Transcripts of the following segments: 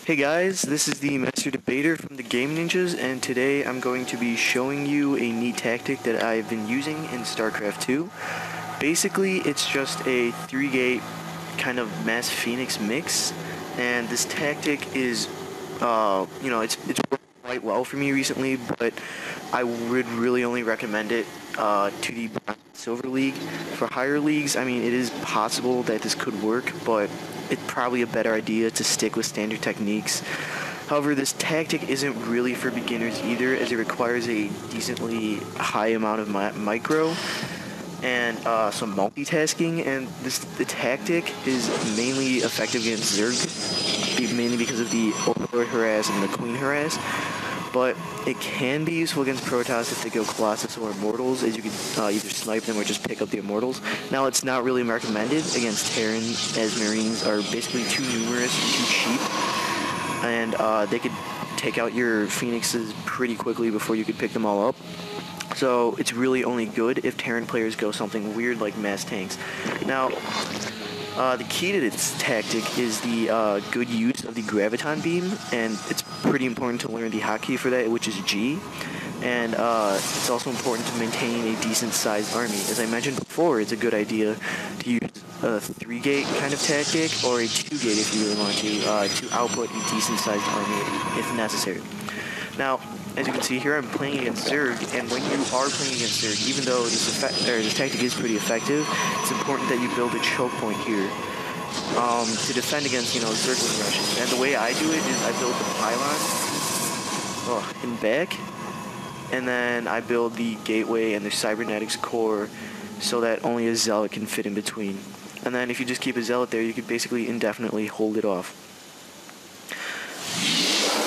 Hey guys, this is the Master Debater from the Game Ninjas, and today I'm going to be showing you a neat tactic that I've been using in Starcraft 2. Basically, it's just a 3-gate kind of mass Phoenix mix, and this tactic is, it's worked quite well for me recently, but I would really only recommend it to the Bronze and Silver League. For higher leagues, I mean, it is possible that this could work, but it's probably a better idea to stick with standard techniques. However, this tactic isn't really for beginners either, as it requires a decently high amount of micro and some multitasking, and the tactic is mainly effective against Zerg, mainly because of the Overlord harass and the Queen harass. But it can be useful against Protoss if they go Colossus or Immortals, as you can either snipe them or just pick up the Immortals. Now, it's not really recommended against Terran, as Marines are basically too numerous and too cheap, and they could take out your Phoenixes pretty quickly before you could pick them all up. So it's really only good if Terran players go something weird like mass tanks. Now, the key to this tactic is the good use of the Graviton Beam, and it's pretty important to learn the hotkey for that, which is G. And it's also important to maintain a decent-sized army. As I mentioned before, it's a good idea to use a 3-gate kind of tactic, or a 2-gate if you really want to output a decent-sized army if necessary. Now, as you can see here, I'm playing against Zerg, and when you are playing against Zerg, even though this tactic is pretty effective, it's important that you build a choke point here to defend against, Zergling rushes. And the way I do it is I build the pylon in back, and then I build the gateway and the cybernetics core so that only a zealot can fit in between. And then if you just keep a zealot there, you could basically indefinitely hold it off.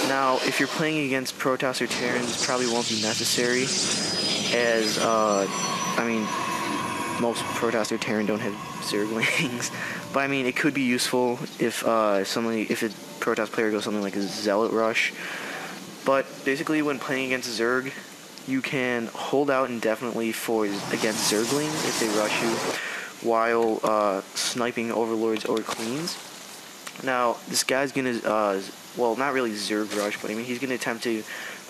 Now, if you're playing against Protoss or Terran, this probably won't be necessary, as, most Protoss or Terran don't have Zerglings. But, I mean, it could be useful if a Protoss player goes something like a Zealot Rush. But, basically, when playing against Zerg, you can hold out indefinitely against Zerglings if they rush you, while sniping Overlords or Queens. Now, this guy's gonna, well, not really Zerg Rush, but I mean, he's gonna attempt to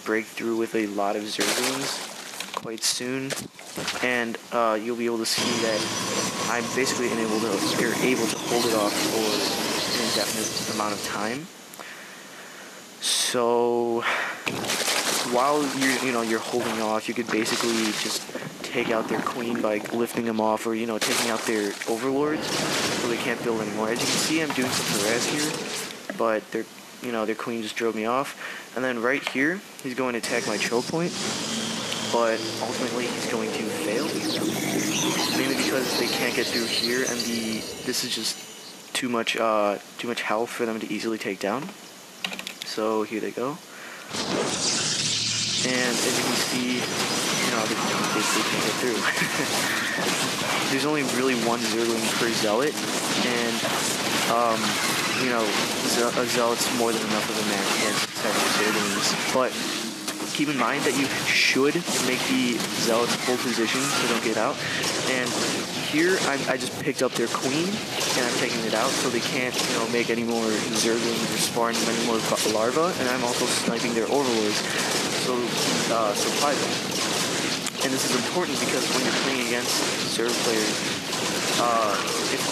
break through with a lot of Zerglings quite soon, and you'll be able to see that I'm basically able to hold it off for an indefinite amount of time. So, while you're holding off, you could basically just take out their Queen by lifting them off, or taking out their Overlords so they can't build anymore. As you can see, I'm doing some harass here, but their Queen just drove me off. And then right here, he's going to attack my choke point, but ultimately he's going to fail, mainly because they can't get through here, and this is just too much health for them to easily take down. So here they go. And as you can see, they basically can't get through. There's only really one Zergling per Zealot, and, a Zealot's more than enough of a match against several Zerglings. But keep in mind that you should make the Zealots full position so they don't get out. And here, I just picked up their Queen, and I'm taking it out so they can't, make any more Zerglings or spawn any more larvae, and I'm also sniping their Overlords, so supply them. And this is important because when you're playing against Zerg players,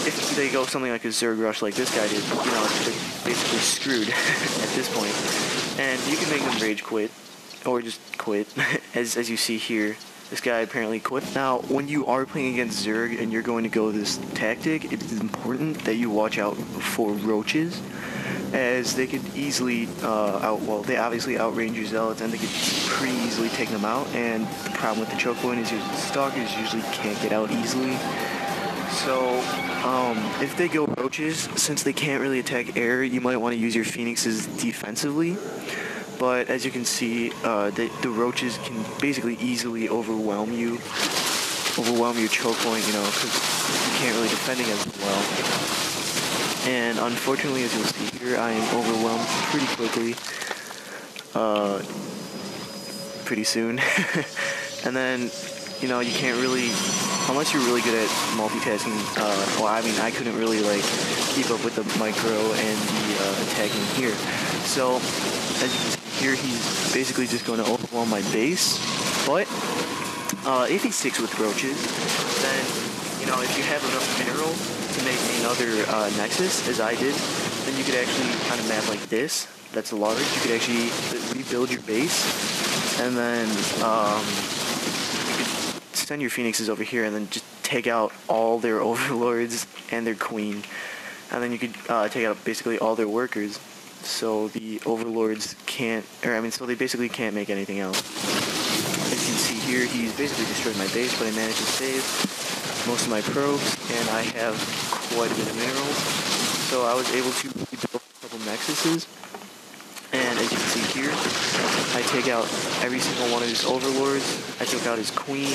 if they go something like a Zerg Rush like this guy did, they're basically screwed at this point. And you can make them rage quit, or just quit, as you see here. This guy apparently quit. Now, when you are playing against Zerg and you're going to go this tactic, it is important that you watch out for roaches, as they could easily they obviously outrange your Zealots, and they could pretty easily take them out. And the problem with the choke point is your Stalkers usually can't get out easily. So, if they go roaches, since they can't really attack air, you might want to use your Phoenixes defensively. But as you can see, the roaches can basically easily overwhelm your choke point, because you can't really defend against them well. And unfortunately, as you'll see here, I am overwhelmed pretty quickly, pretty soon. And then, you can't really, unless you're really good at multitasking, I couldn't really, keep up with the micro and the attacking here. So, as you can see here, he's basically just going to overwhelm my base. But, if he sticks with roaches, then, you know, if you have enough mineral to make another nexus, as I did, then you could actually kind of map like this. That's large. You could actually rebuild your base, and then you could send your phoenixes over here, and then just take out all their overlords and their queen, and then you could take out basically all their workers. So the overlords can't, so they basically can't make anything else. As you can see here, he's basically destroyed my base, but I managed to save most of my probes, and I have quite a bit of minerals. So I was able to rebuild a couple nexuses. And as you can see here, I take out every single one of his overlords. I took out his queen,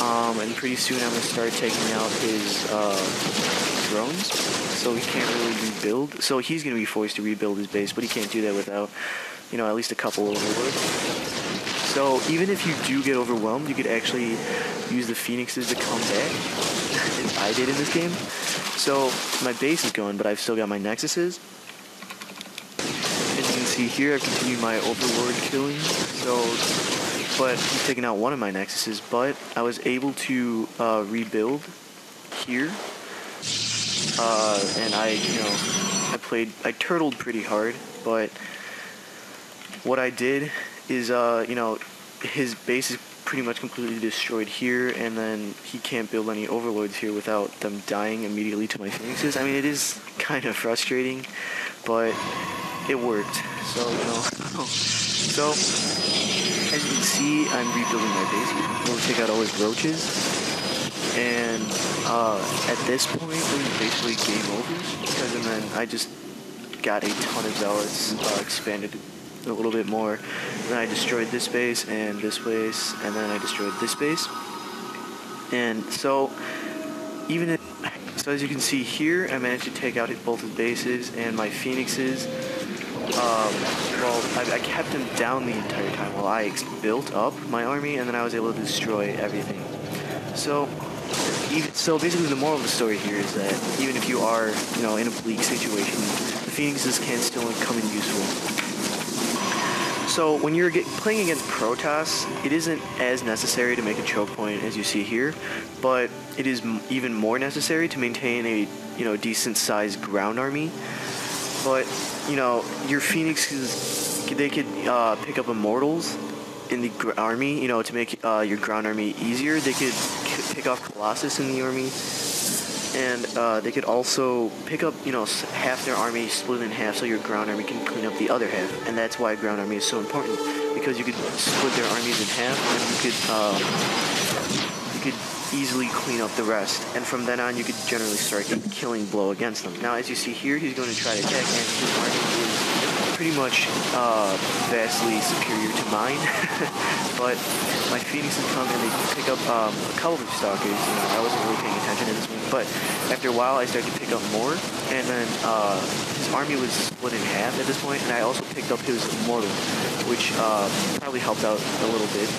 and pretty soon I'm going to start taking out his drones. So he can't really rebuild. So he's going to be forced to rebuild his base, but he can't do that without, you know, at least a couple overlords. So even if you do get overwhelmed, you could actually use the phoenixes to come back, as I did in this game. So my base is gone, but I've still got my nexuses. See here, I've continued my overlord killing, but he's taken out one of my nexuses, but I was able to rebuild here, and I turtled pretty hard, but what I did is, his base is pretty much completely destroyed here, and then he can't build any overlords here without them dying immediately to my phoenixes. I mean, it is kind of frustrating, but it worked. So, you know, so as you can see, I'm rebuilding my base here. I'm going to take out all his roaches, and at this point, it was basically game over, because and then I just got a ton of zealots, expanded a little bit more. Then I destroyed this base and this base, and then I destroyed this base. And so, so as you can see here, I managed to take out both his bases and my phoenixes. I kept him down the entire time while I built up my army, and then I was able to destroy everything. So basically the moral of the story here is that even if you are, you know, in a bleak situation, the phoenixes can still come in useful. So when you're playing against Protoss, it isn't as necessary to make a choke point as you see here, but it is even more necessary to maintain a, you know, decent sized ground army. But, you know, your phoenixes, they could pick up immortals in the army, you know, to make your ground army easier. They could pick off Colossus in the army, and they could also pick up, you know, half their army, split in half, so your ground army can clean up the other half. And that's why ground army is so important, because you could split their armies in half, and you could easily clean up the rest, and from then on you could generally strike a killing blow against them. Now, as you see here, he's going to try to attack, and his army is pretty much vastly superior to mine. But my phoenixes come and they pick up a couple of stalkers. You know, I wasn't really paying attention to this one, but after a while I started to pick up more, and then his army was split in half at this point, and I also picked up his immortal, which probably helped out a little bit.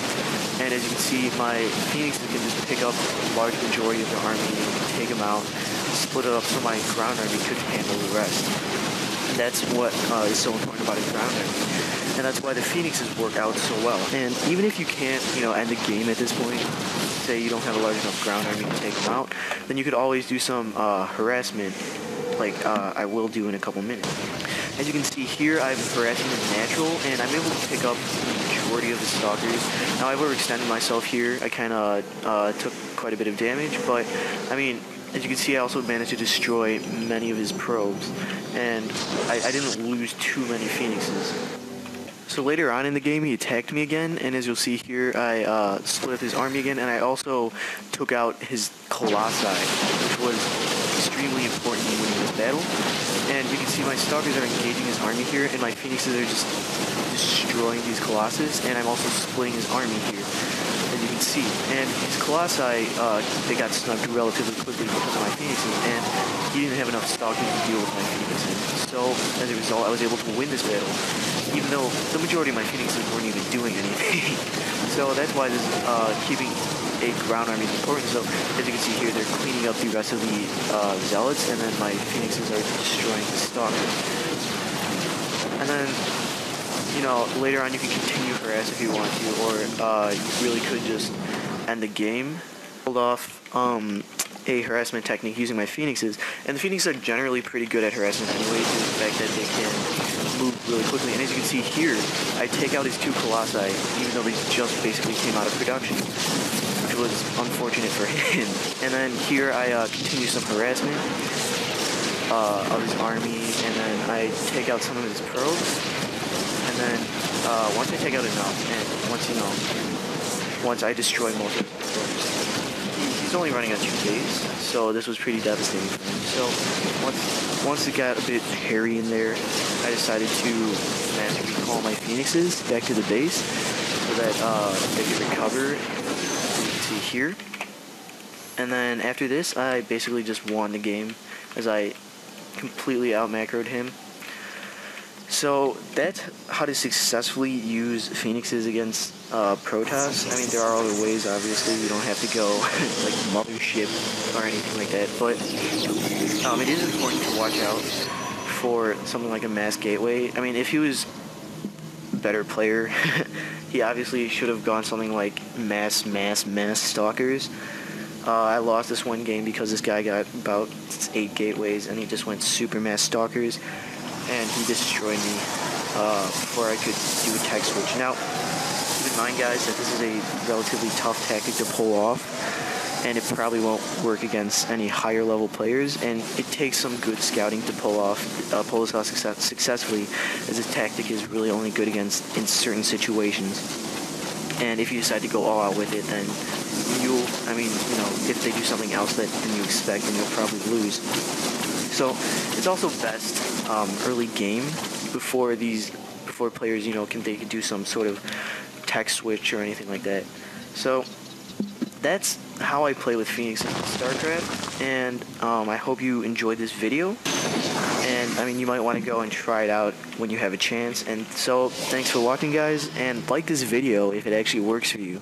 And as you can see, my phoenixes can just pick up a large majority of their army and take them out, split it up so my ground army could handle the rest. And that's what is so important about a ground army. And that's why the phoenixes work out so well. And even if you can't, you know, end the game at this point, say you don't have a large enough ground army to take them out, then you could always do some harassment, like I will do in a couple minutes. As you can see here, I'm harassing the natural, and I'm able to pick up the majority of the stalkers. Now, I overextended myself here. I kind of took quite a bit of damage, but, I mean, as you can see, I also managed to destroy many of his probes, and I didn't lose too many phoenixes. So later on in the game, he attacked me again, and as you'll see here, I split up his army again, and I also took out his Colossi, which was extremely important in winning this battle. And you can see my stalkers are engaging his army here, and my phoenixes are just destroying these Colossus, and I'm also splitting his army here, as you can see. And his Colossi, they got snubbed relatively quickly because of my phoenixes, and he didn't have enough stalkers to deal with my phoenixes. So, as a result, I was able to win this battle, even though the majority of my phoenixes weren't even doing anything. So that's why this keeping a ground army is important. So as you can see here, they're cleaning up the rest of the zealots, and then my phoenixes are destroying the stalkers. And then, you know, later on you can continue harass if you want to, or you really could just end the game. Pulled off a harassment technique using my phoenixes, and the phoenixes are generally pretty good at harassment anyway, due to the fact that they can move really quickly. And as you can see here, I take out his 2 colossi, even though they just basically came out of production, which was unfortunate for him. And then here I continue some harassment of his army, and then I take out some of his probes. And then once I take out enough, and once I destroy most of his probes, he's only running on 2 days, so this was pretty devastating for him. So once it got a bit hairy in there, I decided to magically call my phoenixes back to the base so that they could recover. As you can see here. And then after this, I basically just won the game as I completely out-macroed him. So that's how to successfully use phoenixes against Protoss. I mean, there are other ways, obviously. You don't have to go like Mothership or anything like that, but it is important to watch out for something like a mass gateway. I mean, if he was a better player, he obviously should have gone something like mass stalkers. I lost this one game because this guy got about 8 gateways and he just went super mass stalkers, and he destroyed me before I could do a tech switch. Now, keep in mind, guys, that this is a relatively tough tactic to pull off, and it probably won't work against any higher level players, and it takes some good scouting to pull this off successfully, as this tactic is really only good against in certain situations. And if you decide to go all out with it, then if they do something else than you expect, then you'll probably lose. So it's also best early game before players, they could do some sort of tech switch or anything like that. So that's how I play with Phoenix in StarCraft, and I hope you enjoyed this video. And you might want to go and try it out when you have a chance. And so thanks for watching, guys, and like this video if it actually works for you.